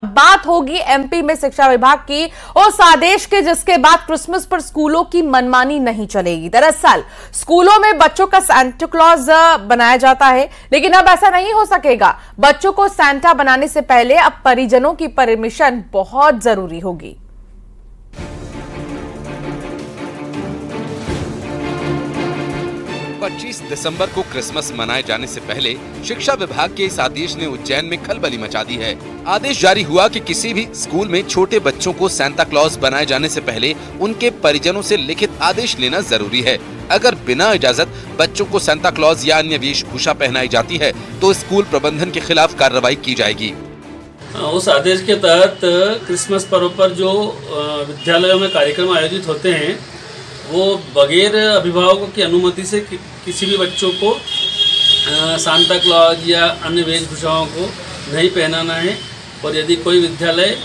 बात होगी एमपी में शिक्षा विभाग की उस आदेश के जिसके बाद क्रिसमस पर स्कूलों की मनमानी नहीं चलेगी। दरअसल स्कूलों में बच्चों का सांता क्लॉज बनाया जाता है, लेकिन अब ऐसा नहीं हो सकेगा। बच्चों को सांता बनाने से पहले अब परिजनों की परमिशन बहुत जरूरी होगी। 25 दिसंबर को क्रिसमस मनाए जाने से पहले शिक्षा विभाग के इस आदेश ने उज्जैन में खलबली मचा दी है। आदेश जारी हुआ कि किसी भी स्कूल में छोटे बच्चों को सांता क्लॉज बनाए जाने से पहले उनके परिजनों से लिखित आदेश लेना जरूरी है। अगर बिना इजाजत बच्चों को सांता क्लॉज या अन्य वेशभूषा पहनाई जाती है तो स्कूल प्रबंधन के खिलाफ कार्रवाई की जाएगी। उस आदेश के तहत क्रिसमस पर्व पर जो विद्यालयों में कार्यक्रम आयोजित होते हैं वो बगैर अभिभावकों की अनुमति से किसी भी बच्चों को सांता क्लॉज या अन्य वेशभूषाओं को नहीं पहनाना है। और यदि कोई विद्यालय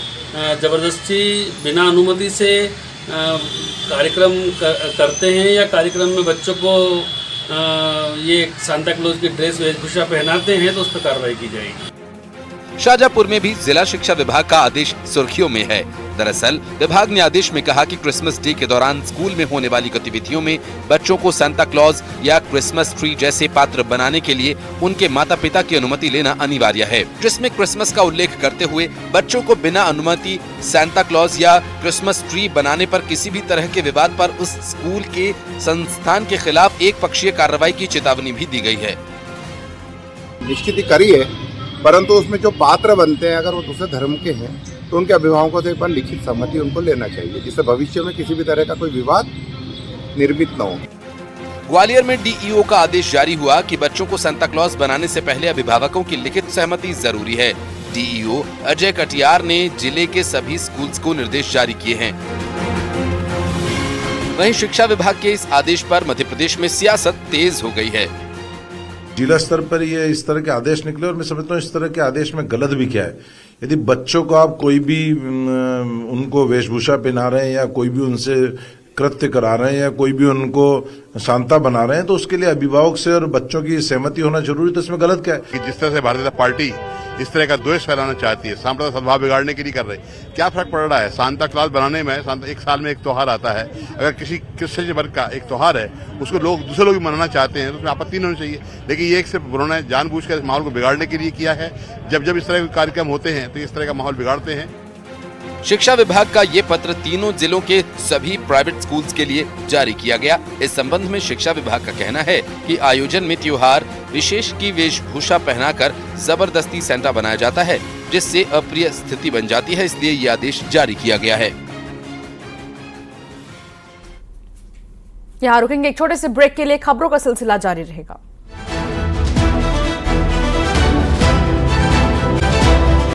ज़बरदस्ती बिना अनुमति से कार्यक्रम करते हैं या कार्यक्रम में बच्चों को ये सांता क्लॉज की ड्रेस वेशभूषा पहनाते हैं तो उस पर कार्रवाई की जाएगी। शाहजहांपुर में भी जिला शिक्षा विभाग का आदेश सुर्खियों में है। दरअसल विभाग ने आदेश में कहा कि क्रिसमस डे के दौरान स्कूल में होने वाली गतिविधियों में बच्चों को सांता क्लॉज या क्रिसमस ट्री जैसे पात्र बनाने के लिए उनके माता पिता की अनुमति लेना अनिवार्य है, जिसमें क्रिसमस का उल्लेख करते हुए बच्चों को बिना अनुमति सांता क्लॉज या क्रिसमस ट्री बनाने पर किसी भी तरह के विवाद पर उस स्कूल के संस्थान के खिलाफ एक पक्षीय कार्रवाई की चेतावनी भी दी गई है। निश्चित करी है, परंतु उसमें जो पात्र बनते हैं अगर वो दूसरे धर्म के हैं तो उनके अभिभावकों से एक बार लिखित सहमति उनको लेना चाहिए, जिससे भविष्य में किसी भी तरह का कोई विवाद निर्मित न हो। ग्वालियर में डीईओ का आदेश जारी हुआ कि बच्चों को सांता क्लॉज बनाने से पहले अभिभावकों की लिखित सहमति जरूरी है। डीईओ अजय कटियार ने जिले के सभी स्कूल्स को निर्देश जारी किए हैं। वहीं शिक्षा विभाग के इस आदेश पर मध्य प्रदेश में सियासत तेज हो गई है। जिला स्तर पर ये इस तरह के आदेश निकले और मैं समझता हूँ इस तरह के आदेश में गलत भी क्या है। यदि बच्चों को आप कोई भी उनको वेशभूषा पहना रहे हैं या कोई भी उनसे कृत्य करा रहे हैं या कोई भी उनको सांता बना रहे हैं तो उसके लिए अभिभावक से और बच्चों की सहमति होना जरूरी, तो इसमें गलत क्या है। कि जिस तरह से भारतीय जनता पार्टी इस तरह का द्वेष फैलाना चाहती है, सांप्रदायिक सद्भाव बिगाड़ने के लिए कर रही, क्या फर्क पड़ रहा है। सांता क्लॉज बनाने में एक साल में एक त्योहार आता है, अगर किसी क्रिश्चियन वर्ग का एक त्योहार है उसको दूसरे लोग भी मनाना चाहते हैं तो उसमें आपत्ति नहीं होनी चाहिए। लेकिन ये एक सिर्फ उन्होंने जानबूझकर इस माहौल को बिगाड़ने के लिए किया है। जब इस तरह के कार्यक्रम होते हैं तो इस तरह का माहौल बिगाड़ते हैं। शिक्षा विभाग का ये पत्र तीनों जिलों के सभी प्राइवेट स्कूल्स के लिए जारी किया गया। इस संबंध में शिक्षा विभाग का कहना है कि आयोजन में त्योहार विशेष की वेशभूषा पहनाकर जबरदस्ती सांता बनाया जाता है, जिससे अप्रिय स्थिति बन जाती है, इसलिए ये आदेश जारी किया गया है। यहाँ रुकेंगे एक छोटे से ब्रेक के लिए, खबरों का सिलसिला जारी रहेगा।